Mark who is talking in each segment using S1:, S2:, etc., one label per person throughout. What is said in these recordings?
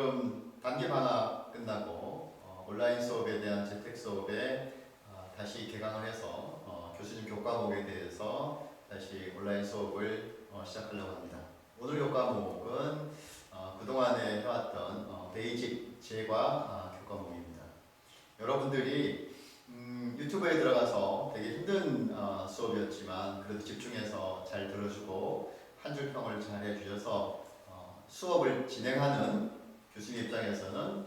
S1: 지금 단기 방학 끝나고 온라인 수업에 대한 재택 수업에 다시 개강을 해서 교수님 교과목에 대해서 다시 온라인 수업을 시작하려고 합니다. 오늘 교과목은 그동안에 해왔던 베이직 제과 교과목입니다. 여러분들이 유튜브에 들어가서 되게 힘든 수업이었지만 그래도 집중해서 잘 들어주고 한 줄 평을 잘 해주셔서 수업을 진행하는 교수님 입장에서는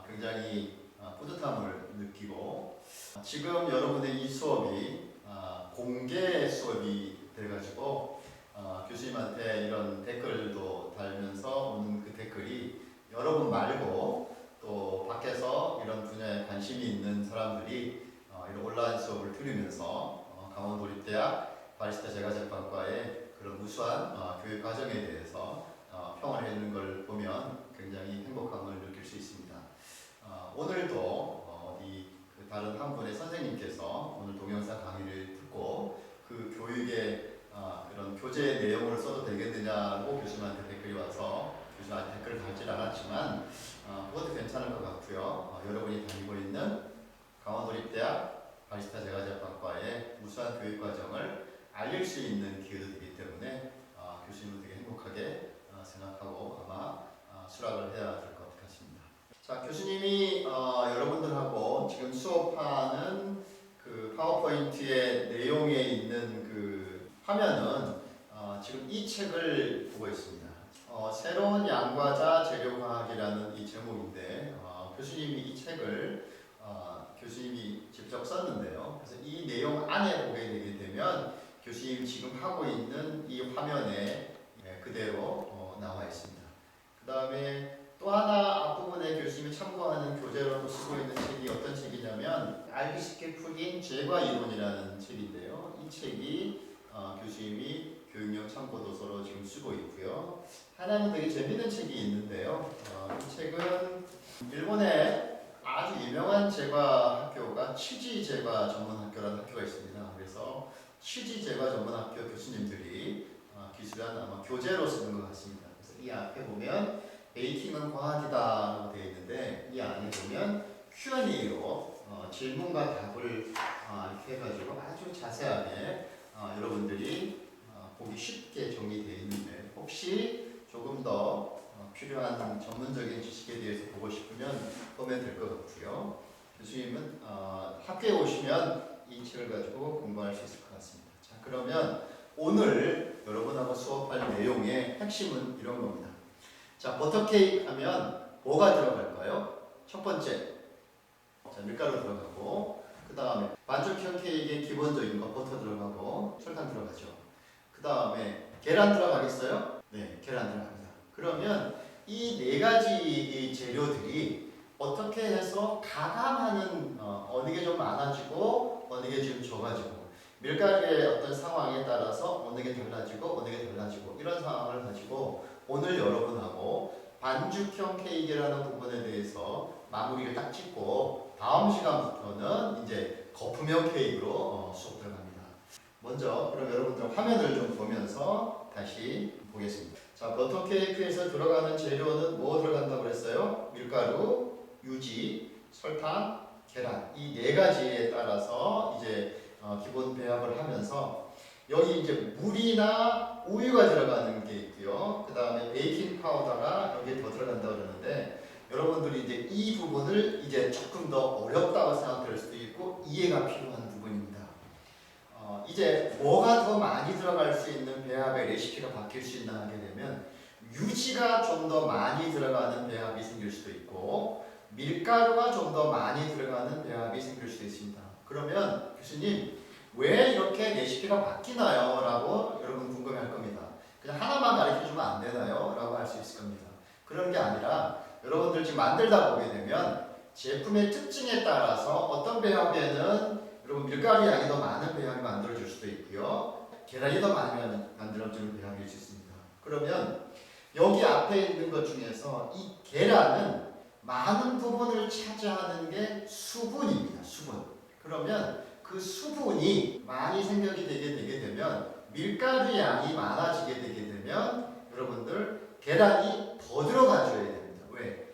S1: 굉장히 뿌듯함을 느끼고, 지금 여러분의 이 수업이 공개 수업이 돼가지고 교수님한테 이런 댓글도 달면서 오는 그 댓글이 여러분 말고 또 밖에서 이런 분야에 관심이 있는 사람들이 이런 온라인 수업을 들으면서 강원도립대학 바리스타 제과제빵과의 그런 우수한 교육 과정에 대해서 평을 해주는 걸 보면 굉장히 행복함을 느낄 수 있습니다. 오늘도 어디 다른 한 분의 선생님께서 오늘 동영상 강의를 듣고 그 교육의 그런 교재 내용을 써도 되겠느냐고 교수님한테 댓글이 와서 교수님 아직 댓글을 달지 않았지만 그것도 괜찮을 것 같고요. 여러분이 다니고 있는 강원도립대학 바리스타 제과제빵과의 우수한 교육 과정을 알릴 수 있는 기회도 되기 때문에 교수님은 되게 행복하게 생각하고 아마 수락을 해야 될 것 같습니다. 자, 교수님이 여러분들하고 지금 수업하는 그 파워포인트의 내용에 있는 그 화면은 지금 이 책을 보고 있습니다. 새로운 양과자 재료과학이라는 이 제목인데 교수님이 이 책을 교수님이 직접 썼는데요. 그래서 이 내용 안에 보게 되게 되면 교수님 지금 하고 있는 이 화면에 그대로 나와 있습니다. 그 다음에 또 하나 앞부분에 교수님이 참고하는 교재로 쓰고 있는 책이 어떤 책이냐면 알기 쉽게 풀긴 제과 이론이라는 책인데요. 이 책이 교수님이 교육용 참고도서로 지금 쓰고 있고요. 하나는 되게 재밌는 책이 있는데요. 이 책은 일본의 아주 유명한 제과 학교가 치지 제과 전문 학교라는 학교가 있습니다. 그래서 치지 제과 전문 학교 교수님들이 기술한 아마 교재로 쓰는 것 같습니다. 그래서 이 앞에 보면 베이킹은 과학이다라고 되어 있는데 이 안에 보면 Q&A로 질문과 답을 이렇게 해가지고 아주 자세하게 여러분들이 보기 쉽게 정리되어 있는데 혹시 조금 더 필요한 전문적인 지식에 대해서 보고 싶으면 보면 될 것 같고요. 교수님은 학교에 오시면 이 책을 가지고 공부할 수 있을 것 같습니다. 자, 그러면 오늘 여러분하고 수업할 내용의 핵심은 이런 겁니다. 자, 버터케이크 하면 뭐가 들어갈까요? 첫 번째, 자, 밀가루 들어가고, 그 다음에 반죽형 케이크의 기본적인 거 버터 들어가고 설탕 들어가죠. 그 다음에 계란 들어가겠어요? 네, 계란 들어갑니다. 그러면 이 네 가지 재료들이 어떻게 해서 가감하는 어느 게 좀 많아지고 어느 게 좀 적어지고 밀가루의 어떤 상황에 따라서 어느 게 달라지고 어느 게 달라지고 이런 상황을 가지고 오늘 여러분하고 반죽형 케이크라는 부분에 대해서 마무리를 딱 짓고 다음 시간부터는 이제 거품형 케이크로 수업 들어갑니다. 먼저 그럼 여러분들 화면을 좀 보면서 다시 보겠습니다. 자, 버터 케이크에서 들어가는 재료는 뭐 들어간다고 그랬어요? 밀가루, 유지, 설탕, 계란 이 네 가지에 따라서 이제 기본 배합을 하면서 여기 이제 물이나 우유가 들어가는 게 있고요. 그 다음에 베이킹 파우더가 여기에 더 들어간다고 그러는데 여러분들이 이제 이 부분을 이제 조금 더 어렵다고 생각될 수도 있고 이해가 필요한 부분입니다. 이제 뭐가 더 많이 들어갈 수 있는 배합의 레시피가 바뀔 수 있나 하게 되면 유지가 좀 더 많이 들어가는 배합이 생길 수도 있고 밀가루가 좀 더 많이 들어가는 배합이 생길 수도 있습니다. 그러면 교수님 왜 이렇게 레시피가 바뀌나요? 라고 여러분 궁금해할 겁니다. 그냥 하나만 가르쳐주면 안 되나요? 라고 할 수 있을 겁니다. 그런 게 아니라 여러분들 지금 만들다 보게 되면 제품의 특징에 따라서 어떤 배합에는 여러분 밀가루 양이 더 많은 배합이 만들어질 수도 있고요. 계란이 더 많이 만들어지는 배합일 수 있습니다. 그러면 여기 앞에 있는 것 중에서 이 계란은 많은 부분을 차지하는 게 수분입니다. 수분. 그러면 그 수분이 많이 생각이 되게 되면 밀가루 양이 많아지게 되게 되면 여러분들 계란이 더 들어가줘야 됩니다. 왜?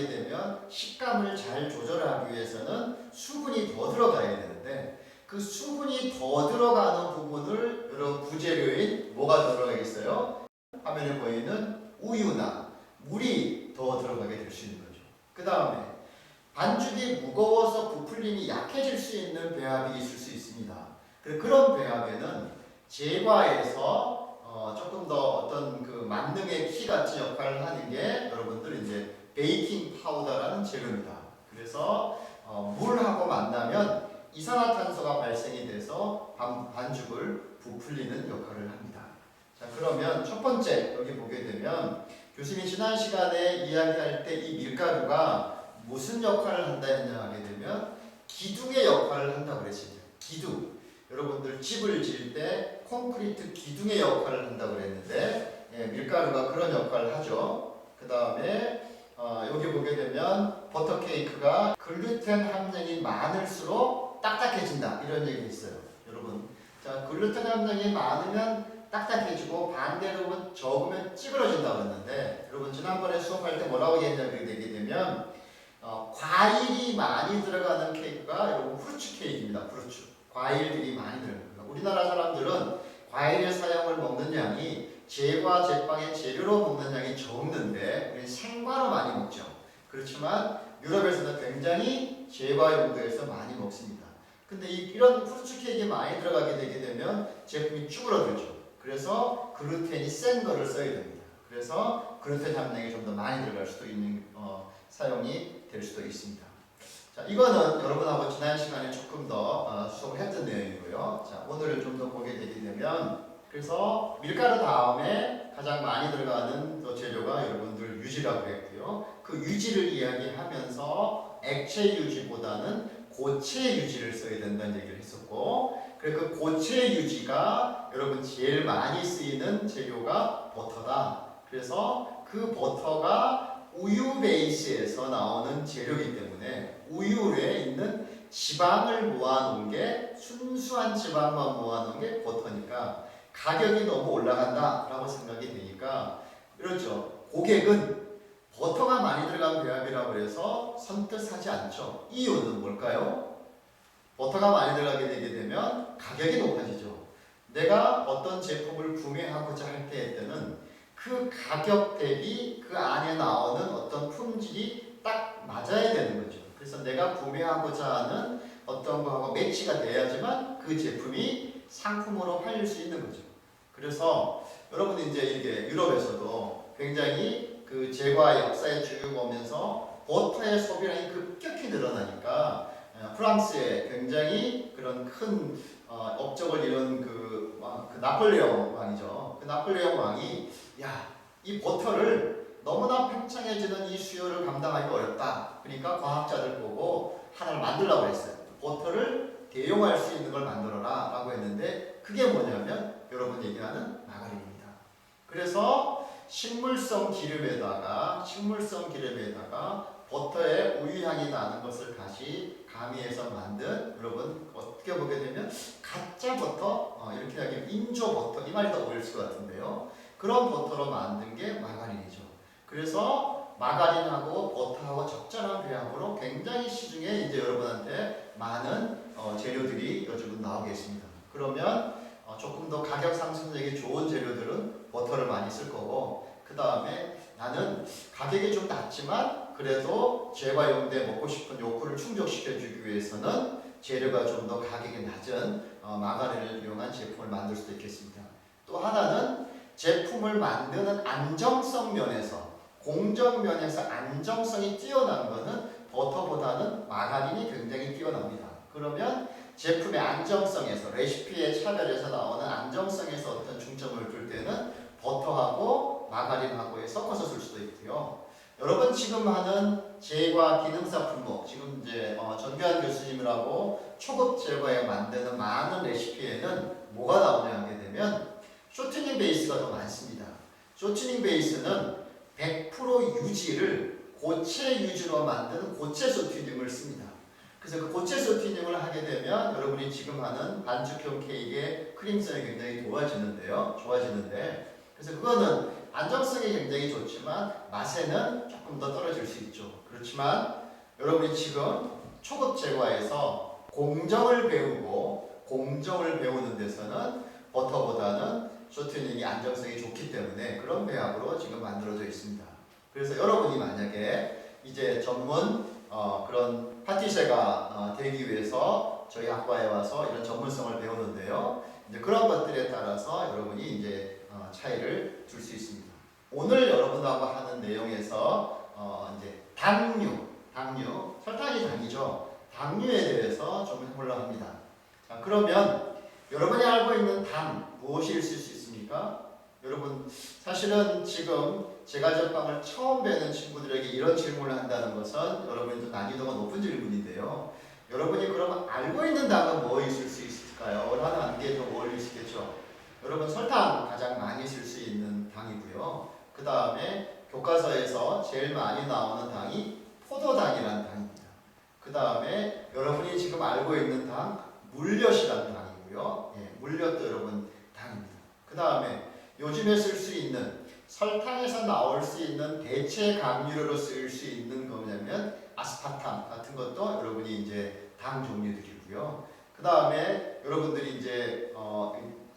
S1: 빠지게 되면 식감을 잘 조절하기 위해서는 수분이 더 들어가야 되는데 그 수분이 더 들어가는 부분을 여러분 부재료인 뭐가 들어가겠어요? 화면에 보이는 우유나 물이 더 들어가게 될 수 있는 거죠. 그 다음에 반죽이 무거워서 부풀림이 약해질 수 있는 배합이 있을 수 있습니다. 그런 배합에는 제과에서 조금 더 어떤 그 만능의 키 같은 역할을 하는 게 여러분들 이제 베이킹 파우더라는 재료입니다. 그래서 물하고 만나면 이산화탄소가 발생이 돼서 반죽을 부풀리는 역할을 합니다. 자, 그러면 첫 번째 여기 보게 되면 교수님이 지난 시간에 이야기할 때 이 밀가루가 무슨 역할을 한다 했냐 하게 되면 기둥의 역할을 한다고 그랬습니다. 기둥. 여러분들 집을 지을 때 콘크리트 기둥의 역할을 한다고 그랬는데 밀가루가 그런 역할을 하죠. 그 다음에 여기 보게 되면 버터 케이크가 글루텐 함량이 많을수록 딱딱해진다 이런 얘기 있어요. 여러분, 자, 글루텐 함량이 많으면 딱딱해지고 반대로 적으면 찌그러진다고 했는데 여러분 지난번에 수업할 때 뭐라고 얘기하게 되게 되면 과일이 많이 들어가는 케이크가 여러분 후르츠 케이크입니다. 후르츠. 과일들이 많이 들어갑니다. 우리나라 사람들은 과일의 사용을 먹는 양이 제과 제빵의 재료로 먹는 양이 적는데 우리는 생과로 많이 먹죠. 그렇지만 유럽에서는 굉장히 제과 용도에서 많이 먹습니다. 근데 이런 후르츠 케이크에 많이 들어가게 되게 되면 제품이 쭈그러들죠. 그래서 글루텐이 센 거를 써야 됩니다. 그래서 글루텐 함량이 좀 더 많이 들어갈 수도 있는 사용이 될 수도 있습니다. 자, 이거는 여러분하고 지난 시간에 조금 더 수업을 했던 내용이고요. 자, 오늘을 좀 더 보게 되게 되면 그래서 밀가루 다음에 가장 많이 들어가는 재료가 여러분들 유지라고 했고요. 그 유지를 이야기하면서 액체 유지보다는 고체 유지를 써야 된다는 얘기를 했었고 그리고 그 고체 유지가 여러분 제일 많이 쓰이는 재료가 버터다. 그래서 그 버터가 우유 베이스에서 나오는 재료이기 때문에 우유에 있는 지방을 모아놓은 게 순수한 지방만 모아놓은 게 버터니까 가격이 너무 올라간다 라고 생각이 되니까 그렇죠. 고객은 버터가 많이 들어간 배합이라고 해서 선뜻 사지 않죠. 이유는 뭘까요? 버터가 많이 들어가게 되게 되면 가격이 높아지죠. 내가 어떤 제품을 구매하고자 할 때는 그 가격 대비 그 안에 나오는 어떤 품질이 딱 맞아야 되는 거죠. 그래서 내가 구매하고자 하는 어떤 거하고 매치가 돼야지만 그 제품이 상품으로 팔릴 수 있는 거죠. 그래서 여러분이 이제 이게 유럽에서도 굉장히 그 제과 역사에 쭉 오면서 버터의 소비량이 급격히 늘어나니까 프랑스에 굉장히 그런 큰 업적을 이룬 그 나폴레옹 왕이죠. 그 나폴레옹 왕이 이 버터를 너무나 팽창해지는 이 수요를 감당하기 어렵다. 그러니까 과학자들 보고 하나를 만들라고 했어요. 버터를 대용할 수 있는 걸 만들어라 라고 했는데 그게 뭐냐면 여러분 얘기하는 마가린입니다. 그래서 식물성 기름에다가 버터의 우유향이 나는 것을 다시 가미해서 만든 여러분 어떻게 보게 되면 가짜 버터 이렇게 하기엔 인조 버터 이 말이 더 어울릴 것 같은데요. 그런 버터로 만든 게 마가린이죠. 그래서 마가린하고 버터하고 적절한 배합으로 굉장히 시중에 이제 여러분한테 많은 재료들이 요즘은 나오겠습니다. 그러면 조금 더 가격 상승력이 좋은 재료들은 버터를 많이 쓸 거고 그 다음에 나는 가격이 좀 낮지만 그래도 제과 용도에 먹고 싶은 욕구를 충족시켜주기 위해서는 재료가 좀 더 가격이 낮은 마가린을 이용한 제품을 만들 수도 있겠습니다. 또 하나는 제품을 만드는 안정성 면에서 공정 면에서 안정성이 뛰어난 것은 버터보다는 마가린이 굉장히 뛰어납니다. 그러면 제품의 안정성에서 레시피의 차별에서 나오는 안정성에서 어떤 중점을 둘 때는 버터하고 마가린하고에 섞어서 쓸 수도 있고요. 여러분 지금 하는 제과 기능사 품목 지금 이제 전교한 교수님이라고 초급 제과에 만드는 많은 레시피에는 뭐가 나오냐 하게 되면 쇼트닝 베이스가 더 많습니다. 쇼트닝 베이스는 100% 유지를 고체 유지로 만드는 고체 쇼트닝을 씁니다. 그래서 그 고체 쇼트닝을 하게 되면 여러분이 지금 하는 반죽형 케이크의 크림성이 굉장히 좋아지는데 그래서 그거는 안정성이 굉장히 좋지만 맛에는 조금 더 떨어질 수 있죠. 그렇지만 여러분이 지금 초급 제과에서 공정을 배우고 공정을 배우는 데서는 버터보다는 쇼트닝이 안정성이 좋기 때문에 그런 배합으로 지금 만들어져 있습니다. 그래서 여러분이 만약에 이제 전문 그런 파티셰가 되기 위해서 저희 학과에 와서 이런 전문성을 배우는데요. 이제 그런 것들에 따라서 여러분이 이제 차이를 줄 수 있습니다. 오늘 여러분하고 하는 내용에서 이제 당류, 설탕이 당이죠. 당류에 대해서 좀 해보려고 합니다. 자, 그러면 여러분이 알고 있는 당 무엇이 있을 수 있습니까? 여러분 사실은 지금 제과제빵을 처음 배우는 친구들에게 이런 질문을 한다는 것은 여러분도 난이도가 높은 질문인데요. 여러분이 그러면 알고 있는 당은 뭐 있을 수 있을까요? 하나 한 개 더 어울릴 수 있겠죠. 여러분 설탕 가장 많이 쓸 수 있는 당이고요. 그 다음에 교과서에서 제일 많이 나오는 당이 포도당이라는 당입니다. 그 다음에 여러분이 지금 알고 있는 당 물엿이라는 당이고요. 예, 물엿도 여러분 당입니다. 그 다음에 요즘에 쓸 수 있는 설탕에서 나올 수 있는 대체 감유료로 쓸 수 있는 거냐면 아스파탐 같은 것도 여러분이 이제 당 종류들이고요. 그 다음에 여러분들이 이제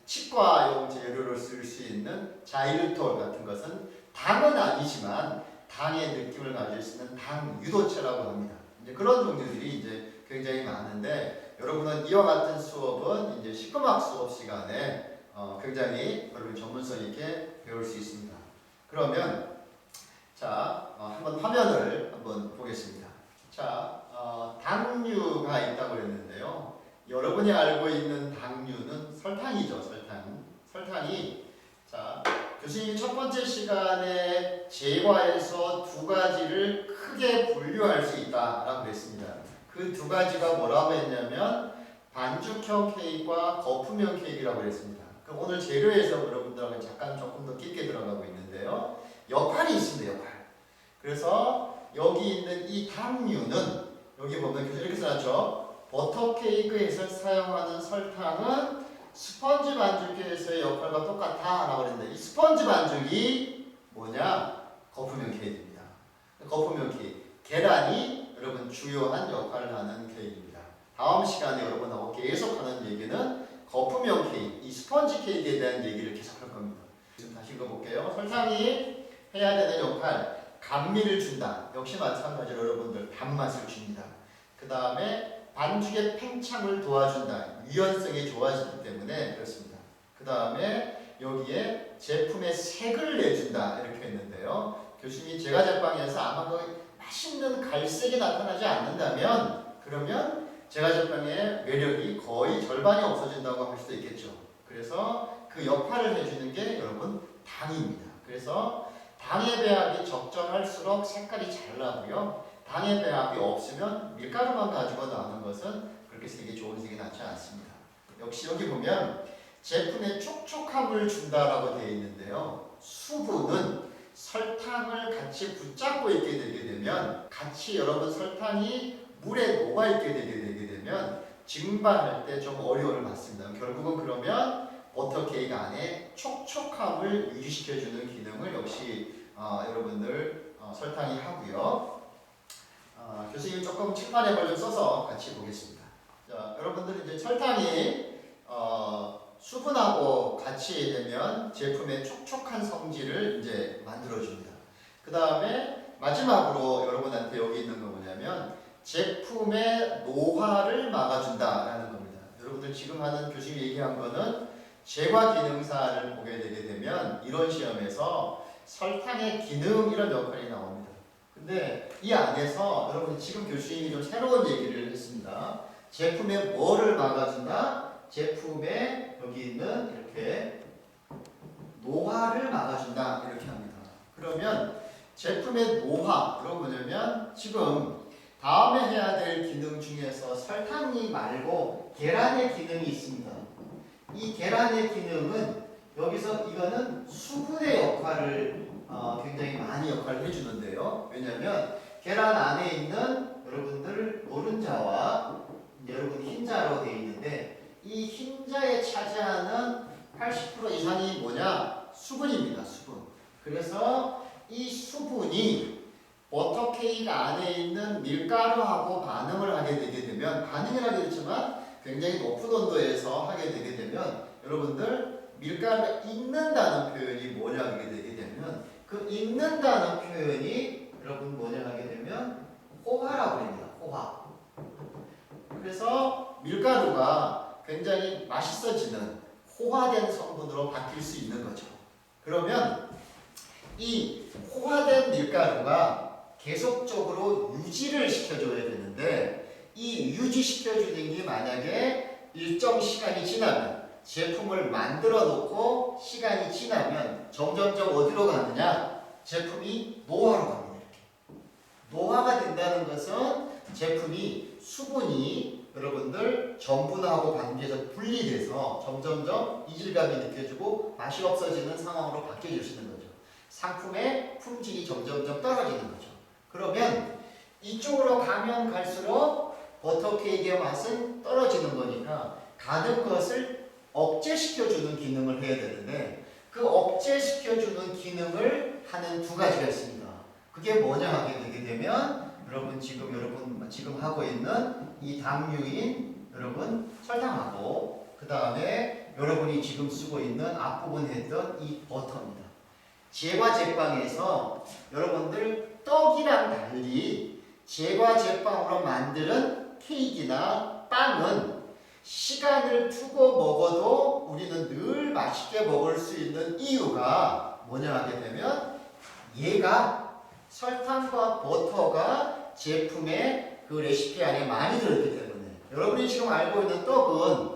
S1: 치과용 재료로 쓸 수 있는 자일톨 같은 것은 당은 아니지만 당의 느낌을 가질 수 있는 당 유도체라고 합니다. 이제 그런 종류들이 이제 굉장히 많은데 여러분은 이와 같은 수업은 이제 10금학 수업 시간에 굉장히 여러분 전문성 있게 배울 수 있습니다. 그러면 자 한번 화면을 한번 보겠습니다. 자 당류가 있다고 했는데요. 여러분이 알고 있는 당류는 설탕이죠. 설탕이 자 교수님이 첫 번째 시간에 제과에서 두 가지를 크게 분류할 수 있다라고 했습니다. 그 두 가지가 뭐라고 했냐면 반죽형 케이크와 거품형 케이크라고 했습니다. 그럼 오늘 재료에서 여러분들하고 잠깐 조금 더 깊게 들어가고 있는데요. 역할이 있습니다. 역할. 그래서 여기 있는 이 당류는 여기 보면 이렇게 써놨죠. 버터 케이크에서 사용하는 설탕은 스펀지 반죽에서의 역할과 똑같아 라고 그랬는데 이 스펀지 반죽이 뭐냐? 거품형 케이크입니다. 거품형 케이크. 계란이 여러분 주요한 역할을 하는 케이크입니다. 다음 시간에 여러분하고 계속하는 얘기는 거품형 케이크, 이 스펀지 케이크에 대한 얘기를 계속할 겁니다. 지금 다시 읽어볼게요. 설탕이 해야 되는 역할, 감미를 준다. 역시 마찬가지로 여러분들 단맛을 줍니다. 그 다음에 반죽의 팽창을 도와준다. 유연성이 좋아지기 때문에 그렇습니다. 그 다음에 여기에 제품의 색을 내준다. 이렇게 했는데요. 교수님이 제과제빵에서 아마 그 맛있는 갈색이 나타나지 않는다면 그러면 제과제빵의 매력이 거의 절반이 없어진다고 할 수도 있겠죠. 그래서 그 역할을 해주는 게 여러분 당입니다. 그래서 당의 배합이 적절할수록 색깔이 잘 나고요. 당의 배합이 없으면 밀가루만 가지고 나오는 것은 그렇게 색이 좋은 색이 나지 않습니다. 역시 여기 보면 제품에 촉촉함을 준다라고 되어 있는데요. 수분은 설탕을 같이 붙잡고 있게 되게 되면 같이 여러분 설탕이 물에 녹아 있게 되게 되면 증발할 때 좀 어려움을 받습니다. 결국은 그러면 버터 케이크 안에 촉촉함을 유지시켜주는 기능을 역시 여러분들 설탕이 하고요. 교수님이 조금 칠판에 좀 써서 같이 보겠습니다. 자, 여러분들 이제 설탕이 수분하고 같이 되면 제품의 촉촉한 성질을 이제 만들어줍니다. 그 다음에 마지막으로 여러분한테 여기 있는 거 뭐냐면 제품의 노화를 막아준다라는 겁니다. 여러분들 지금 하는 교수님이 얘기한 거는 제과 기능사를 보게 되게 되면 이런 시험에서 설탕의 기능 이런 역할이 나옵니다. 근데 이 안에서 여러분 지금 교수님이 좀 새로운 얘기를 했습니다. 제품의 뭐를 막아준다? 제품에 여기 있는 이렇게 노화를 막아준다 이렇게 합니다. 그러면 제품의 노화 여러분 뭐냐면 지금 다음에 해야 될 기능 중에서 설탕이 말고 계란의 기능이 있습니다. 이 계란의 기능은 여기서 이거는 수분의 역할을 굉장히 많이 역할을 해주는데요. 왜냐하면 계란 안에 있는 여러분들 노른자와 여러분 흰자로 되어 있는데 이 흰자에 차지하는 80% 이상이 뭐냐? 수분입니다. 수분. 그래서 이 수분이 버터케이크 안에 있는 밀가루하고 반응을 하게 되게 되면, 반응이라고 했지만 굉장히 높은 온도에서 하게 되게 되면, 여러분들 밀가루가 익는다는 표현이 뭐냐 하게 되게 되면, 그 익는다는 표현이 여러분 뭐냐 하게 되면 호화라고 합니다. 호화. 그래서 밀가루가 굉장히 맛있어지는 호화된 성분으로 바뀔 수 있는 거죠. 그러면 이 호화된 밀가루가 계속적으로 유지를 시켜줘야 되는데, 이 유지시켜주는 게 만약에 일정 시간이 지나면, 제품을 만들어 놓고 시간이 지나면 점점점 어디로 가느냐? 제품이 노화로 갑니다. 이렇게. 노화가 된다는 것은 제품이 수분이 여러분들 전분하고 관계에서 분리돼서 점점점 이질감이 느껴지고 맛이 없어지는 상황으로 바뀌어질 수 있는 거죠. 상품의 품질이 점점점 떨어지는 거죠. 그러면 이쪽으로 가면 갈수록 버터케이크의 맛은 떨어지는 거니까 가는 것을 억제시켜주는 기능을 해야 되는데, 그 억제시켜주는 기능을 하는 두 가지가 있습니다. 그게 뭐냐 하게 되게 되면, 여러분 지금 하고 있는 이 당류인 여러분 설탕하고, 그 다음에 여러분이 지금 쓰고 있는 앞부분에 했던 이 버터입니다. 제과 제빵에서 여러분들 떡이랑 달리 제과 제빵으로 만드는 케이크나 빵은 시간을 두고 먹어도 우리는 늘 맛있게 먹을 수 있는 이유가 뭐냐 하게 되면, 얘가 설탕과 버터가 제품의 그 레시피 안에 많이 들어있기 때문에, 여러분이 지금 알고 있는 떡은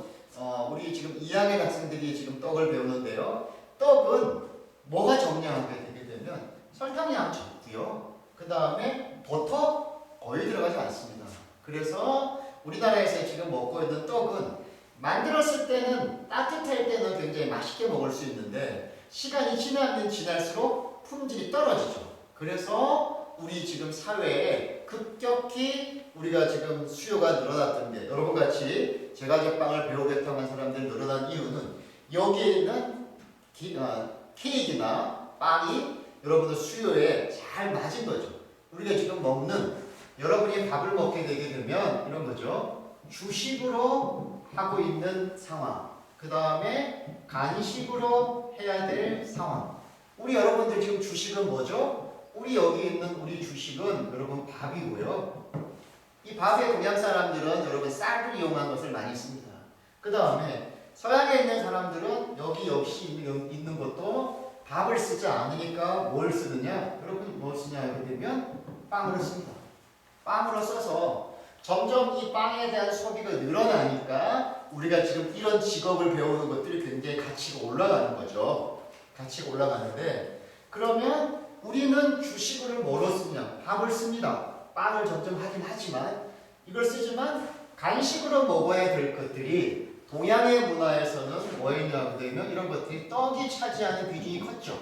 S1: 우리 지금 2학년 학생들이 지금 떡을 배우는데요. 떡은 뭐가 정량하게 되게 되면 설탕이 양 적고요. 그 다음에 버터 거의 들어가지 않습니다. 그래서 우리나라에서 지금 먹고 있는 떡은 만들었을 때는, 따뜻할 때는 굉장히 맛있게 먹을 수 있는데, 시간이 지나면 지날수록 품질이 떨어지죠. 그래서 우리 지금 사회에 급격히 우리가 지금 수요가 늘어났던 게, 여러분같이 제과제빵을 배우겠다고 한 사람들이 늘어난 이유는 여기에 있는 케이크나 빵이 여러분들 수요에 잘 맞은 거죠. 우리가 지금 먹는, 여러분이 밥을 먹게 되게 되면 이런 거죠. 주식으로 하고 있는 상황, 그 다음에 간식으로 해야 될 상황. 우리 여러분들 지금 주식은 뭐죠? 우리 여기 있는 우리 주식은 여러분 밥이고요. 이 밥에 동양 사람들은 여러분 쌀을 이용한 것을 많이 씁니다. 그 다음에 서양에 있는 사람들은 여기 역시 있는 것도 밥을 쓰지 않으니까 뭘 쓰느냐? 여러분 뭘 쓰냐 하게 되면 빵으로 씁니다. 빵으로 써서 점점 이 빵에 대한 소비가 늘어나니까 우리가 지금 이런 직업을 배우는 것들이 굉장히 가치가 올라가는 거죠. 가치가 올라가는데, 그러면 우리는 주식을 뭐로 쓰냐? 밥을 씁니다. 빵을 점점 하긴 하지만 이걸 쓰지만 간식으로 먹어야 될 것들이 동양의 문화에서는 뭐였냐고 되면 이런 것들이 떡이 차지하는 비중이 컸죠.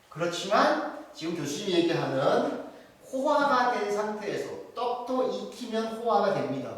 S1: 그렇지만 지금 교수님이 얘기하는 호화가 된 상태에서, 떡도 익히면 호화가 됩니다.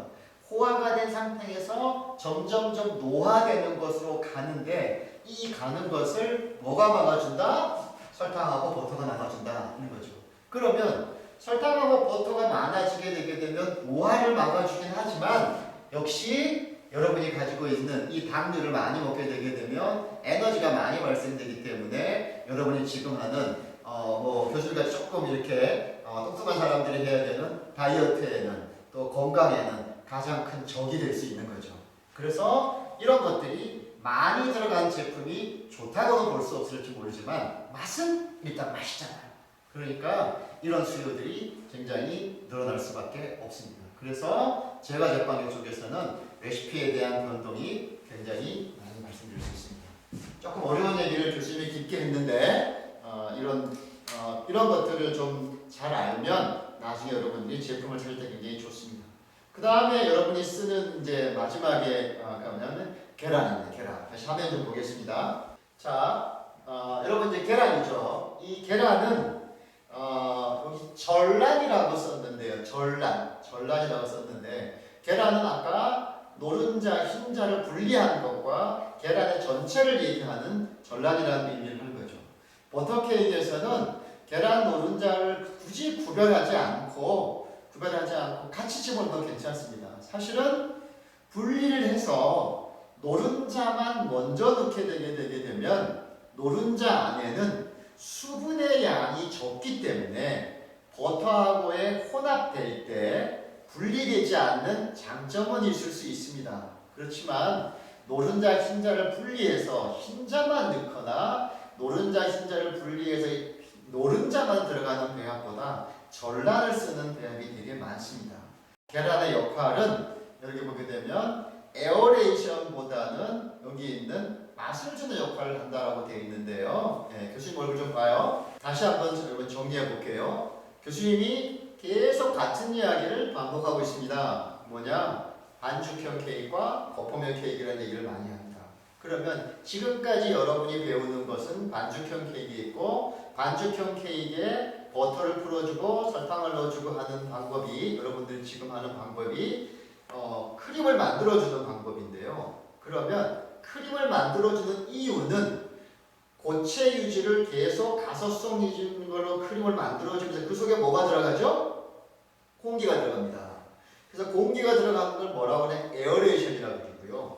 S1: 호화가 된 상태에서 점점점 노화되는 것으로 가는데, 이 가는 것을 뭐가 막아준다? 설탕하고 버터가 막아준다는 거죠. 그러면 설탕하고 버터가 많아지게 되게 되면 노화를 막아주긴 하지만, 역시 여러분이 가지고 있는 이 당류를 많이 먹게 되게 되면 에너지가 많이 발생되기 때문에 여러분이 지금 하는 교수님같이 조금 이렇게 똑똑한 사람들이 해야 되는 다이어트에는, 또 건강에는 가장 큰 적이 될 수 있는 거죠. 그래서 이런 것들이 많이 들어간 제품이 좋다고는 볼 수 없을지 모르지만 맛은 일단 맛있잖아요. 그러니까 이런 수요들이 굉장히 늘어날 수밖에 없습니다. 그래서 제과제빵 쪽에서는 레시피에 대한 변동이 굉장히 많이 말씀드릴 수 있습니다. 조금 어려운 얘기를 교수님이 깊게 했는데, 이런 것들을 좀 잘 알면 나중에 여러분들이 제품을 찾을 때 굉장히 좋습니다. 그 다음에 여러분이 쓰는 이제 마지막에 뭐냐면 계란입니다. 계란. 다시 화면 좀 보겠습니다. 자, 여러분 이제 계란이죠. 이 계란은 여기 전란이라고 썼는데요. 전란이라고 썼는데, 계란은 아까 노른자, 흰자를 분리하는 것과 계란의 전체를 얘기하는 전란이라는 의미를 한 거죠. 버터 케이크에서는 계란 노른자를 굳이 구별하지 않고 같이 집어넣어도 괜찮습니다. 사실은 분리를 해서 노른자만 먼저 넣게 되게 되면 노른자 안에는 수분의 양이 적기 때문에 버터하고의 혼합될 때 분리되지 않는 장점은 있을 수 있습니다. 그렇지만 노른자 흰자를 분리해서 흰자만 넣거나 노른자 흰자를 분리해서 노른자만 들어가는 배합보다 전란을 쓰는 배합이 되게 많습니다. 계란의 역할은 여기 보게 되면 에어레이션보다는 여기 있는 맛을 주는 역할을 한다고 되어 있는데요. 교수님 얼굴 좀 봐요. 다시 한번 여러분 정리해 볼게요. 교수님이 계속 같은 이야기를 반복하고 있습니다. 뭐냐? 반죽형 케이크와 거품형 케이크라는 얘기를 많이 합니다. 그러면 지금까지 여러분이 배우는 것은 반죽형 케이크 있고 반죽형 케이크에 버터를 풀어주고 설탕을 넣어주고 하는 방법이 여러분들이 지금 하는 방법이 크림을 만들어주는 방법인데요. 그러면 크림을 만들어주는 이유는 고체 유지를 계속 가소성 있는 걸로 크림을 만들어주면서 그 속에 뭐가 들어가죠? 공기가 들어갑니다. 그래서 공기가 들어가는 걸 뭐라고 하냐? 에어레이션이라고 부르고요.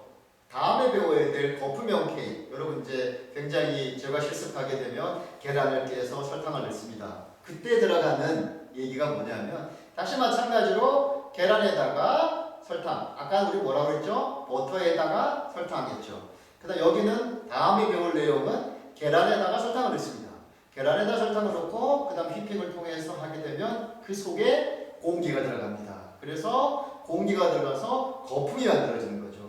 S1: 다음에 배워야 될 거품형 케이크. 여러분 이제 굉장히 제가 실습하게 되면 계란을 깨서 설탕을 넣습니다. 그때 들어가는 얘기가 뭐냐면 다시 마찬가지로 계란에다가 설탕. 아까 우리 뭐라고 그랬죠? 버터에다가 설탕했죠. 그다음 여기는 다음에 배울 내용은 계란에다가 설탕을 넣습니다. 계란에다 설탕을 넣고 그다음 휘핑을 통해서 하게 되면 그 속에 공기가 들어갑니다. 그래서 공기가 들어가서 거품이 만들어지는 거죠.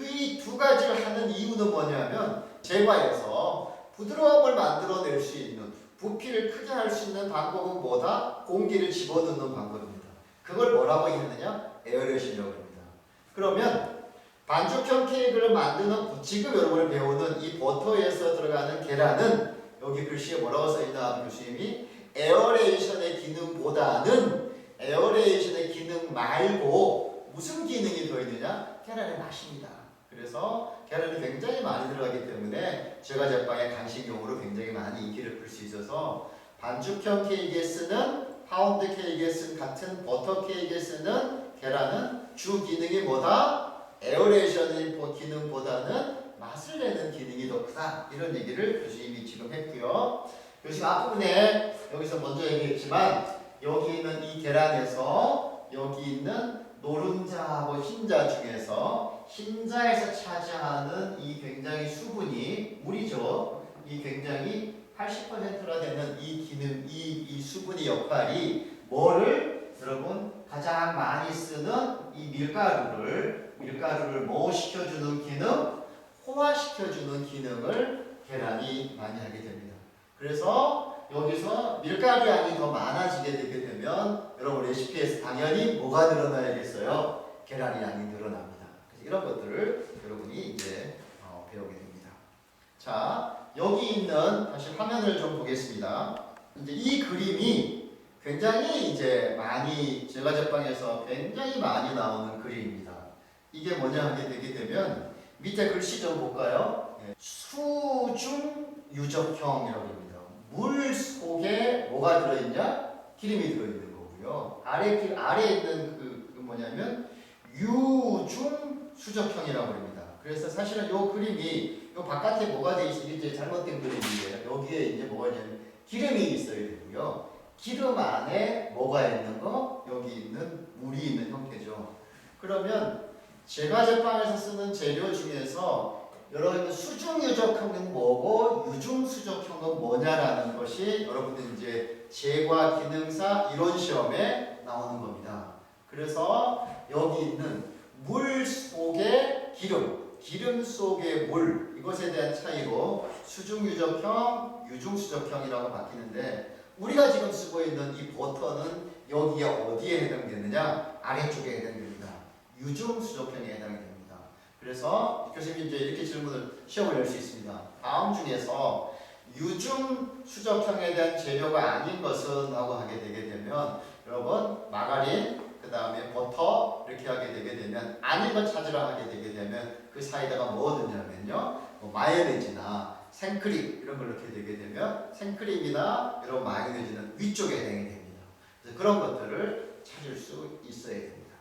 S1: 이 두 가지를 하는 이유는 뭐냐면 제과에서 부드러움을 만들어낼 수 있는 부피를 크게 할 수 있는 방법은 뭐다? 공기를 집어넣는 방법입니다. 그걸 뭐라고 했느냐? 에어레이션이라고 합니다. 그러면 반죽형 케이크를 만드는 지금 여러분이 배우는 이 버터에서 들어가는 계란은 여기 글씨에 뭐라고 써있나 교수님이 에어레이션의 기능보다는 에어레이션의 기능 말고 무슨 기능이 더 있느냐? 계란의 맛입니다. 그래서 계란이 굉장히 많이 들어가기 때문에 제과 제빵의 간식용으로 굉장히 많이 인기를 끌 수 있어서 반죽형 케이크에 쓰는 파운드 케이크에 쓰는 같은 버터 케이크에 쓰는 계란은 주 기능이 뭐다? 에어레이션의 기능보다는 맛을 내는 기능이 더 크다. 이런 얘기를 교수님이 지금 했고요. 교수님 앞부분에 여기서 먼저 얘기했지만 여기 있는 이 계란에서 여기 있는 노른자하고 흰자 중에서 흰자에서 차지하는 이 굉장히 수분이 물이죠. 이 굉장히 80%나 되는 이 기능, 이 수분의 역할이 뭐를 여러분 가장 많이 쓰는 이 밀가루를 뭐 시켜주는 기능? 호화시켜주는 기능을 계란이 많이 하게 됩니다. 그래서 여기서 밀가루 양이 더 많아지게 되게 되면 여러분 레시피에서 당연히 뭐가 늘어나야겠어요? 계란의 양이 늘어납니다. 그래서 이런 것들을 여러분이 이제 배우게 됩니다. 자, 여기 있는 다시 화면을 좀 보겠습니다. 이제 이 그림이 굉장히 이제 많이 제과 제빵에서 굉장히 많이 나오는 그림입니다. 이게 뭐냐 하게 되게 되면 밑에 글씨 좀 볼까요? 수중 유적형이라고 합니다. 물 속에 뭐가 들어있냐? 기름이 들어있는 거고요. 아래에 있는 그 뭐냐면 유중 수적형이라고 합니다. 그래서 사실은 이 그림이 요 바깥에 뭐가 돼 있어요? 이제 잘못된 그림인데 여기에 이제 뭐가 있냐면 기름이 있어야 되고요. 기름 안에 뭐가 있는 거? 여기 있는 물이 있는 형태죠. 그러면 제과 제빵에서 쓰는 재료 중에서 여러분 수중유적형은 뭐고 유중수적형은 뭐냐라는 것이 여러분들 이제 제과 기능사 이론 시험에 나오는 겁니다. 그래서 여기 있는 물 속의 기름 속의 물 이것에 대한 차이로 수중유적형, 유중수적형이라고 바뀌는데 우리가 지금 쓰고 있는 이 버터는 여기에 어디에 해당되느냐? 아래쪽에 해당됩니다. 유중수적형에 해당됩니다. 그래서 교수님이 이제 이렇게 질문을 시험을 낼 수 있습니다. 다음 중에서 유중수적형에 대한 재료가 아닌 것은 하고 하게 되게 되면 여러분 마가린 그 다음에 버터 이렇게 하게 되게 되면 아닌 것 찾으라 하게 되게 되면 그 사이에다가 뭐 넣냐면요 마요네즈나 생크림 이런 걸 넣게 되게 되면 생크림이나 이런 마요네즈는 위쪽에 해당이 됩니다. 그래서 그런 것들을 찾을 수 있어야 됩니다.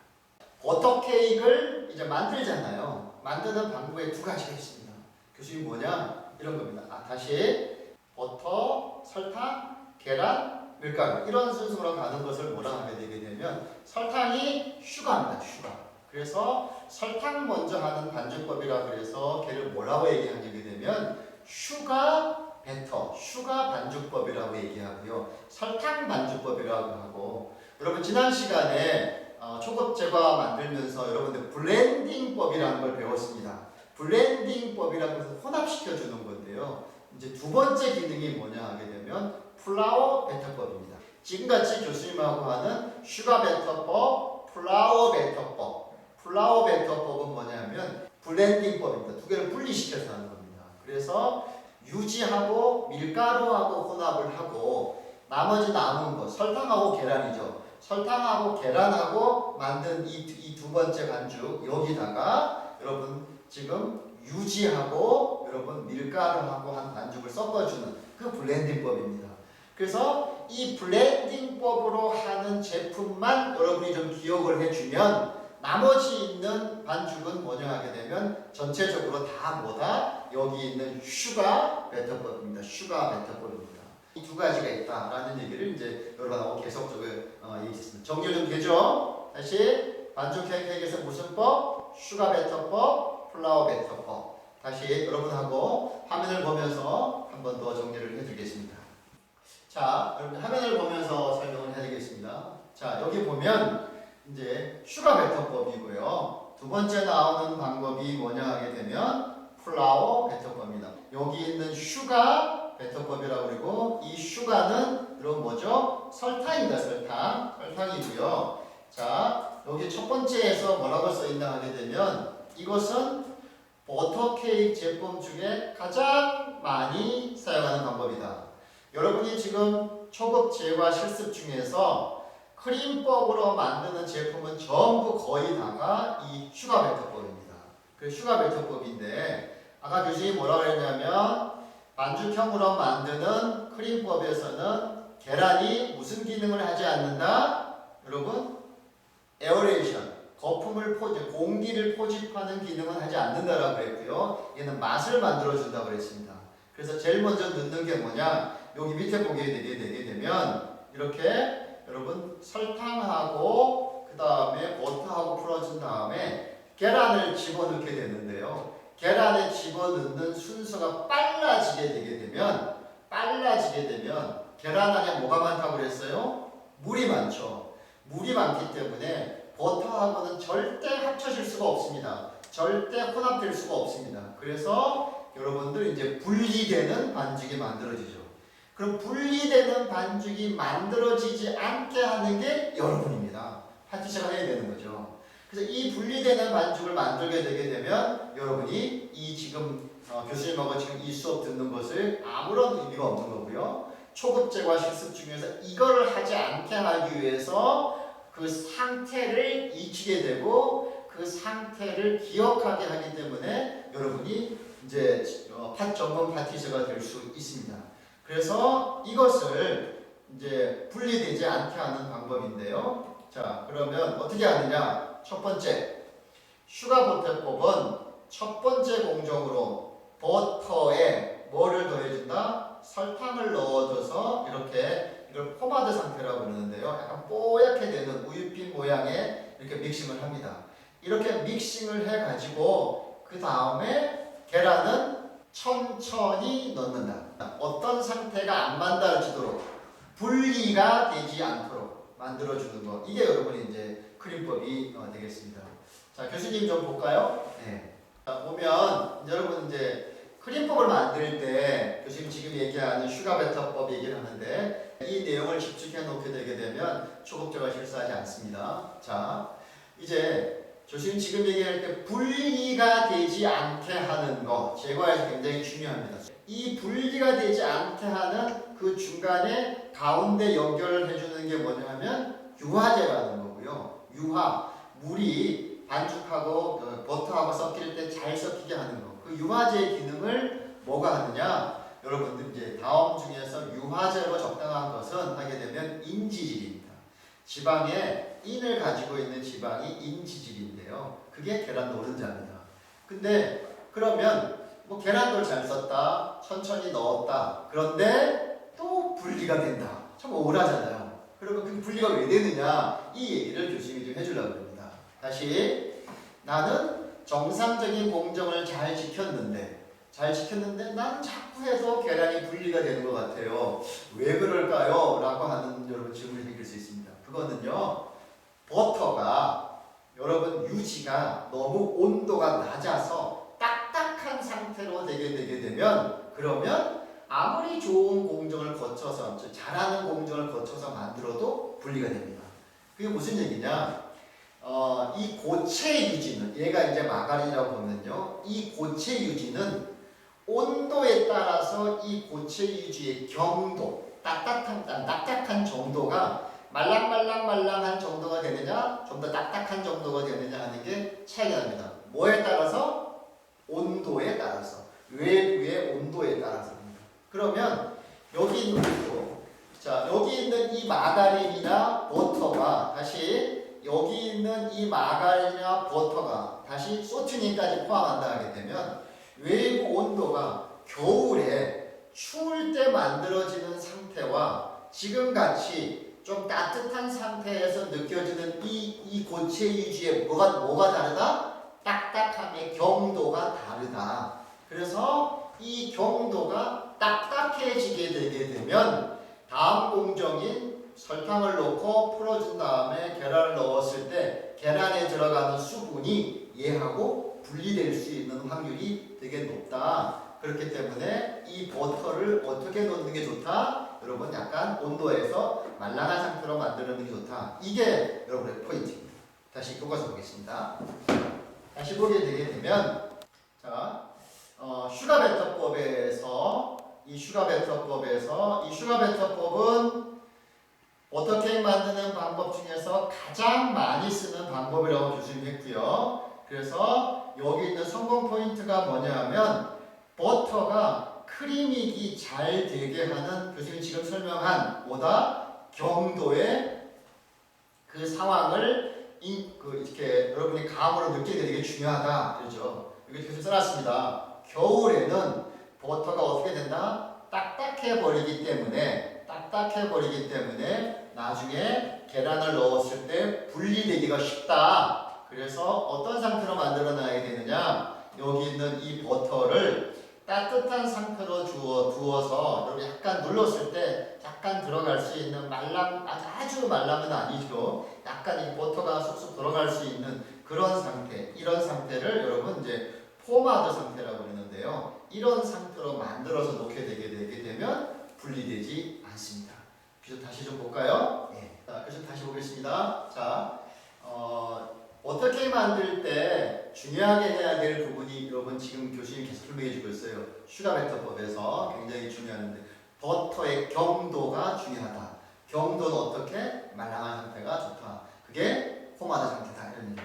S1: 버터 케이크를 이제 만들잖아요. 만드는 방법에 두 가지가 있습니다. 교수님 뭐냐? 이런 겁니다. 다시 버터, 설탕, 계란, 밀가루 이런 순서로 가는 것을 뭐라 하게 되게 되면 설탕이 슈가입니다. 슈가. 그래서 설탕 먼저 하는 반죽법이라 그래서 걔를 뭐라고 얘기하게 되면 슈가 배터, 슈가 반죽법이라고 얘기하고요. 설탕 반죽법이라고 하고 여러분 지난 시간에 초급 제과 만들면서 여러분들 블렌딩법이라는 걸 배웠습니다. 블렌딩법이라는 것은 혼합시켜 주는 건데요. 이제 두 번째 기능이 뭐냐 하게 되면 플라워 배터법입니다. 지금같이 교수님하고 하는 슈가 배터법, 플라워 배터법. 플라워 배터법은 뭐냐면 블렌딩법입니다. 두 개를 분리시켜서 하는 겁니다. 그래서 유지하고 밀가루하고 혼합을 하고 나머지 남은 것 설탕하고 계란이죠. 설탕하고 계란하고 만든 이 두 번째 반죽 여기다가 여러분 지금 유지하고 여러분 밀가루하고 한 반죽을 섞어주는 그 블렌딩법입니다. 그래서 이 블렌딩법으로 하는 제품만 여러분이 좀 기억을 해주면 나머지 있는 반죽은 뭐냐 하게 되면 전체적으로 다 뭐다? 여기 있는 슈가 배터법입니다. 슈가 배터법입니다. 이 두 가지가 있다라는 얘기를 이제 여러분하고 계속적으로 얘기했습니다. 정리 좀 되죠? 다시 반죽 케이크에서 무슨 법? 슈가 배터법, 플라워 배터법. 다시 여러분하고 화면을 보면서 한 번 더 정리를 해드리겠습니다. 자, 여러분 화면을 보면서 설명을 해드리겠습니다. 자, 여기 보면 이제 슈가 배터법이고요. 두 번째 나오는 방법이 뭐냐 하게 되면 플라워 배터법입니다. 여기 있는 슈가 배터법이라고 그리고 이 슈가는 그럼 뭐죠? 설탕입니다. 설탕이고요. 자, 여기 첫 번째에서 뭐라고 써있나 하게 되면 이것은 버터 케이크 제품 중에 가장 많이 사용하는 방법이다. 여러분이 지금 초급 제과 실습 중에서 크림법으로 만드는 제품은 전부 거의 다가 이 슈가 배터법입니다. 그 슈가 배터법인데 아까 교수님이 뭐라고 했냐면 반죽형으로 만드는 크림법에서는 계란이 무슨 기능을 하지 않는다? 여러분 에어레이션, 거품을 공기를 포집하는 기능은 하지 않는다라고 그랬고요. 얘는 맛을 만들어준다고 그랬습니다. 그래서 제일 먼저 넣는 게 뭐냐? 여기 밑에 보게 되게 되면 이렇게 여러분 설탕하고 그 다음에 버터하고 풀어준 다음에 계란을 집어넣게 되는데요. 계란에 집어넣는 순서가 빨라지게 되면 계란 안에 뭐가 많다고 그랬어요? 물이 많죠. 물이 많기 때문에 버터하고는 절대 합쳐질 수가 없습니다. 절대 혼합될 수가 없습니다. 그래서 여러분들 이제 분리되는 반죽이 만들어지죠. 그럼 분리되는 반죽이 만들어지지 않게 하는 게 여러분입니다. 파티션을 해야 되는 거죠. 그래서 이 분리되는 반죽을 만들게 되게 되면 여러분이 이 지금 교수님하고 지금 이 수업 듣는 것을 아무런 의미가 없는 거고요. 초급 제과 실습 중에서 이거를 하지 않게 하기 위해서 그 상태를 익히게 되고 그 상태를 기억하게 하기 때문에 여러분이 이제 전문 파티셔가 될 수 있습니다. 그래서 이것을 이제 분리되지 않게 하는 방법인데요. 자, 그러면 어떻게 하느냐? 첫 번째, 슈가 버터법은 첫 번째 공정으로 버터에 뭐를 더해준다? 설탕을 넣어줘서 이렇게 이걸 포마드 상태라고 부르는데요. 약간 뽀얗게 되는 우유빛 모양의 이렇게 믹싱을 합니다. 이렇게 믹싱을 해가지고 그 다음에 계란은 천천히 넣는다. 어떤 상태가 안 만들어지도록 분리가 되지 않도록 만들어주는 거. 이게 여러분이 이제 크림법이 되겠습니다. 자, 교수님 좀 볼까요? 네. 자, 보면 여러분 이제 크림법을 만들 때 교수님 지금 얘기하는 슈가 배터법 얘기를 하는데 이 내용을 집중해 놓게 되게 되면 초급자가 실수하지 않습니다. 자, 이제 교수님 지금 얘기할 때 분리가 되지 않게 하는 거 제과에서 굉장히 중요합니다. 이 분리가 되지 않게 하는 그 중간에 가운데 연결해 주는 게 뭐냐면 유화제라는 거고요. 유화, 물이 반죽하고 버터하고 섞일 때 잘 섞이게 하는 거. 그 유화제의 기능을 뭐가 하느냐? 여러분들 이제 다음 중에서 유화제로 적당한 것은 하게 되면 인지질입니다. 지방에 인을 가지고 있는 지방이 인지질인데요. 그게 계란 노른자입니다. 근데 그러면 뭐 계란돌 잘 썼다, 천천히 넣었다. 그런데 또 분리가 된다. 참 억울하잖아요. 그러면 그 분리가 왜 되느냐? 이 얘기를 교수님이 좀 해주려고 합니다. 다시 나는 정상적인 공정을 잘 지켰는데 난 자꾸 해서 계란이 분리가 되는 것 같아요. 왜 그럴까요? 라고 하는 여러분 질문이 생길 수 있습니다. 그거는요, 버터가 여러분 유지가 너무 온도가 낮아서 딱딱한 상태로 되게 되면 그러면 아무리 좋은 공정을 거쳐서 잘하는 공정을 거쳐서 만들어도 분리가 됩니다. 그게 무슨 얘기냐? 이 고체 유지는 얘가 이제 마가린이라고 보면요, 이 고체 유지는 온도에 따라서 이 고체 유지의 경도, 딱딱한 정도가 말랑말랑한 정도가 되느냐, 좀 더 딱딱한 정도가 되느냐 하는 게 차이가 납니다. 뭐에 따라서? 온도에 따라서. 외부의 온도에 따라서입니다. 그러면 여기 있는 온도, 자 여기 있는 이 마가린이나 버터가 다시 여기 있는 이 마가린이나 버터가 다시 소튜닌까지 포함한다 하게 되면 외부 온도가 겨울에 추울 때 만들어지는 상태와 지금같이 좀 따뜻한 상태에서 느껴지는 이 고체 유지의 뭐가 다르다? 딱딱함의 경도가 다르다. 그래서 이 경도가 딱딱해지게 되게 되면 다음 공정인 설탕을 넣고 풀어준 다음에 계란을 넣었을 때 계란에 들어가는 수분이 얘하고 분리될 수 있는 확률이 되게 높다. 그렇기 때문에 이 버터를 어떻게 넣는 게 좋다? 여러분 약간 온도에서 말랑한 상태로 만드는 게 좋다. 이게 여러분의 포인트입니다. 다시 교과서 보겠습니다. 다시 보게 되게 되면 자, 슈가베터법에서 이 슈가베터법은 버터케이크 만드는 방법 중에서 가장 많이 쓰는 방법이라고 교수님이 했고요. 그래서 여기 있는 성공 포인트가 뭐냐 하면 버터가 크림이기 잘 되게 하는 교수님이 지금 설명한 경도의 그 상황을 이렇게 여러분이 감으로 느끼게 되게 중요하다. 그렇죠? 여기 교수님 써놨습니다. 겨울에는 버터가 어떻게 된다? 딱딱해 버리기 때문에 나중에 계란을 넣었을 때 분리되기가 쉽다. 그래서 어떤 상태로 만들어놔야 되느냐? 여기 있는 이 버터를 따뜻한 상태로 두어서 여러분 약간 눌렀을 때 약간 들어갈 수 있는 아주 말랑은 아니죠. 약간 이 버터가 쑥쑥 들어갈 수 있는 그런 상태, 이런 상태를 여러분 이제 포마드 상태라고 그러는데요. 이런 상태로 만들어서 놓게 되게 되면 분리되지 않습니다. 그래서 다시 좀 볼까요? 네. 자, 그래서 다시 보겠습니다. 자, 어떻게 만들 때 중요하게 해야 될 부분이 여러분 지금 교수님이 계속 설명해주고 있어요. 슈가베터법에서 굉장히 중요한데 버터의 경도가 중요하다. 경도는 어떻게? 말랑한 상태가 좋다. 그게 포마드 상태다. 이런 얘기입니다.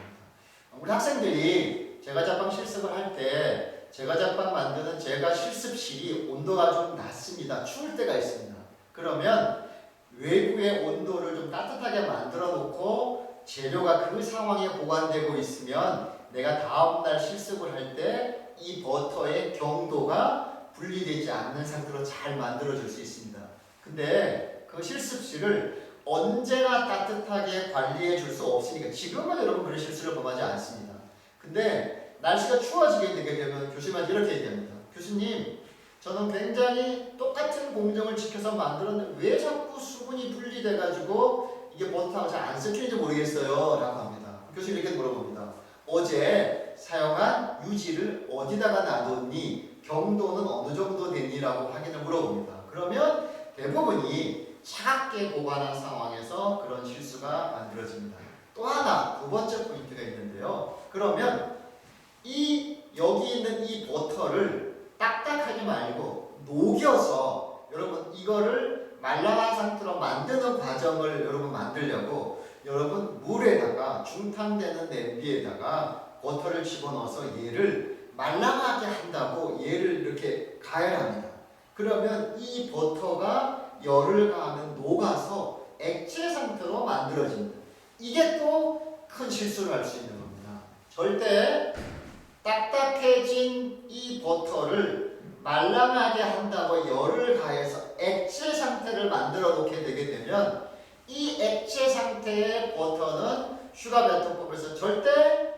S1: 우리 학생들이 제과제빵 실습을 할 때 제과제빵 만드는 제과 실습실이 온도가 좀 낮습니다. 추울 때가 있습니다. 그러면 외부의 온도를 좀 따뜻하게 만들어 놓고 재료가 그 상황에 보관되고 있으면 내가 다음날 실습을 할 때 이 버터의 경도가 분리되지 않는 상태로 잘 만들어줄 수 있습니다. 근데 그 실습실을 언제나 따뜻하게 관리해 줄 수 없으니까 지금은 여러분 그런 실수를 범하지 않습니다. 근데 날씨가 추워지게 되게 되면 교수님한테 이렇게 얘기합니다. 교수님, 저는 굉장히 똑같은 공정을 지켜서 만들었는데 왜 자꾸 수분이 분리돼가지고 이게 버터가 잘 안 섞이는지 모르겠어요. 라고 합니다. 교수님 이렇게 물어봅니다. 어제 사용한 유지를 어디다가 놔뒀니? 경도는 어느 정도 됐니? 라고 확인을 물어봅니다. 그러면 대부분이 차갑게 보관한 상황에서 그런 실수가 만들어집니다. 또 하나, 두 번째 포인트가 있는데요. 그러면 여기 있는 이 버터를 딱딱하게 말고 녹여서 여러분 이거를 말랑한 상태로 만드는 과정을 여러분 만들려고 여러분 물에다가 중탕되는 냄비에다가 버터를 집어넣어서 얘를 말랑하게 한다고 얘를 이렇게 가열합니다. 그러면 이 버터가 열을 가하면 녹아서 액체 상태로 만들어집니다. 이게 또 큰 실수를 할 수 있는 겁니다. 절대 딱딱해진 이 버터를 말랑하게 한다고 열을 가해서 액체 상태를 만들어 놓게 되게 되면 이 액체 상태의 버터는 슈가 베터법에서 절대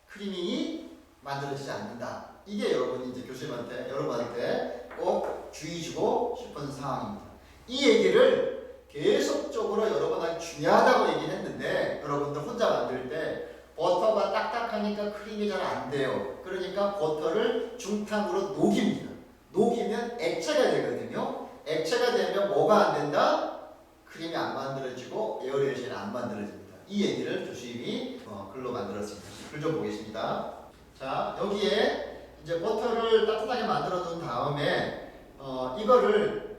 S1: 크리밍이 만들어지지 않는다. 이게 여러분이 이제 교수님한테 여러분한테 꼭 주의 주고 싶은 사항입니다. 이 얘기를 계속적으로 여러분한테 중요하다고 얘기했는데 여러분들 혼자 만들 때 버터가 딱딱하니까 크림이 잘 안 돼요. 그러니까 버터를 중탕으로 녹입니다. 녹이면 액체가 되거든요. 액체가 되면 뭐가 안 된다? 크림이 안 만들어지고 에어레이션이 안 만들어집니다. 이 얘기를 교수님이 글로 만들었습니다. 글 좀 보겠습니다. 자, 여기에 이제 버터를 따뜻하게 만들어 둔 다음에 이거를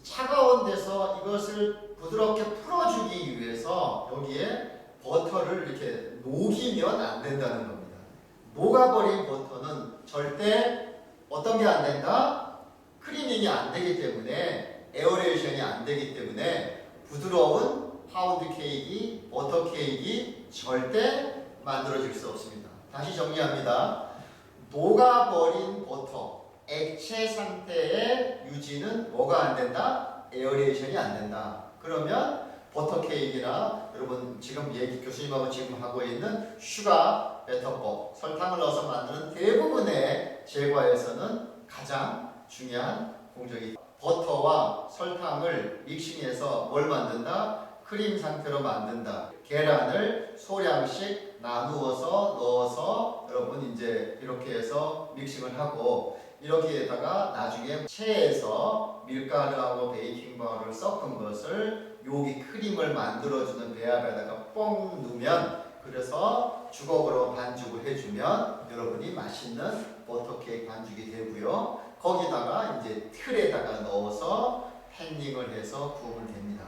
S1: 차가운 데서 이것을 부드럽게 풀어주기 위해서 여기에 버터를 이렇게 녹이면 안 된다는 겁니다. 녹아버린 버터는 절대 어떤 게 안 된다? 크리밍이 안 되기 때문에 에어레이션이 안 되기 때문에 부드러운 파운드 케이크, 버터 케이크 절대 만들어질 수 없습니다. 다시 정리합니다. 녹아버린 버터, 액체 상태의 유지는 뭐가 안 된다? 에어레이션이 안 된다. 그러면 버터 케이크나 여러분 지금 교수님하고 지금 하고 있는 슈가 베터법, 설탕을 넣어서 만드는 대부분의 제과에서는 가장 중요한 공정이 버터와 설탕을 믹싱해서 뭘 만든다? 크림 상태로 만든다. 계란을 소량씩 나누어서 넣어서 여러분 이제 이렇게 해서 믹싱을 하고 이렇게다가 나중에 체에서 밀가루하고 베이킹 파우더를 섞은 것을 여기 크림을 만들어주는 배합에다가 뻥 넣으면 그래서 주걱으로 반죽을 해주면 여러분이 맛있는 버터 케이크 반죽이 되고요. 거기다가 이제 틀에다가 넣어서 팬닝을 해서 구우면 됩니다.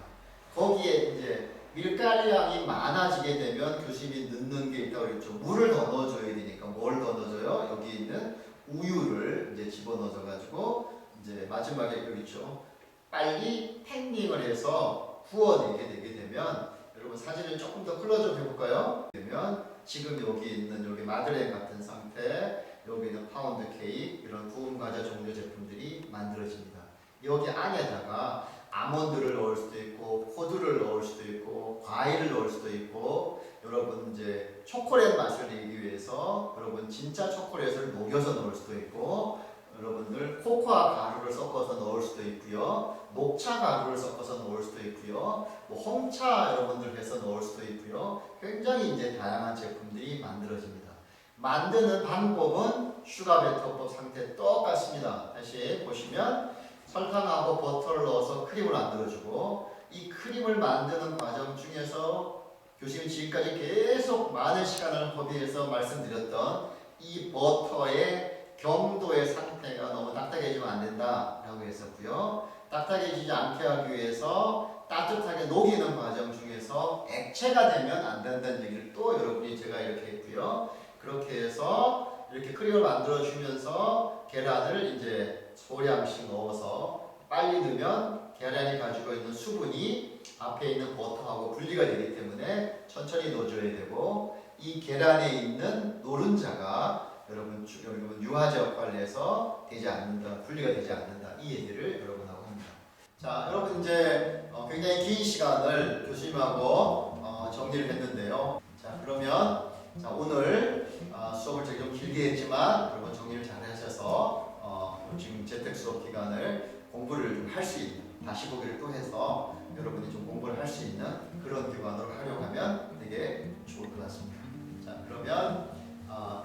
S1: 거기에 이제 밀가루 양이 많아지게 되면 교수님이 넣는 게 있다고 그랬죠. 물을 더 넣어줘야 되니까 뭘 더 넣어줘요? 여기 있는 우유를 이제 집어넣어 가지고 이제 마지막에 여기 있죠. 빨리 팬닝을 해서 구워내게 되게 되면 여러분 사진을 조금 더 클로즈업 해볼까요? 되면 지금 여기 있는 여기 마들렌 같은 상태, 여기 있는 파운드 케이크 이런 구운 과자 종류 제품들이 만들어집니다. 여기 안에다가 아몬드를 넣을 수도 있고 호두를 넣을 수도 있고 과일을 넣을 수도 있고 여러분 이제 초콜릿 맛을 내기 위해서 여러분 진짜 초콜릿을 녹여서 넣을 수도 있고 여러분들 코코아 가루를 섞어서 넣을 수도 있고요. 녹차 가루를 섞어서 넣을 수도 있고요. 뭐 홍차 여러분들 해서 넣을 수도 있고요. 굉장히 이제 다양한 제품들이 만들어집니다. 만드는 방법은 슈가 베터법 상태 똑같습니다. 다시 보시면 설탕하고 버터를 넣어서 크림을 만들어주고 이 크림을 만드는 과정 중에서 교수님 지금까지 계속 많은 시간을 허비해서 말씀드렸던 이 버터의 경도의 상태가 너무 딱딱해지면 안 된다라고 했었고요. 딱딱해지지 않게 하기 위해서 따뜻하게 녹이는 과정 중에서 액체가 되면 안 된다는 얘기를 또 여러분이 제가 이렇게 했고요. 그렇게 해서 이렇게 크림을 만들어 주면서 계란을 이제 소량씩 넣어서 빨리 넣으면 계란이 가지고 있는 수분이 앞에 있는 버터하고 분리가 되기 때문에 천천히 넣어줘야 되고 이 계란에 있는 노른자가 여러분 유화제 역할을 해서 되지 않는다, 분리가 되지 않는다 이 얘기를 여러분하고 합니다. 자, 여러분 이제 굉장히 긴 시간을 교수님하고 정리를 했는데요. 자, 그러면 자, 오늘 수업을 제가 좀 길게 했지만 여러분 정리를 잘 하셔서 지금 재택 수업 기간을 공부를 좀 할 수 있는 다시 보기를 또 해서 여러분이 좀 공부를 할 수 있는 그런 기관으로 활용하면 되게 좋을 것 같습니다. 자, 그러면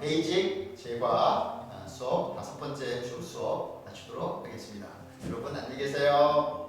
S1: 베이직 제과 수업 5번째 주 수업 마치도록 하겠습니다. 여러분 안녕히 계세요.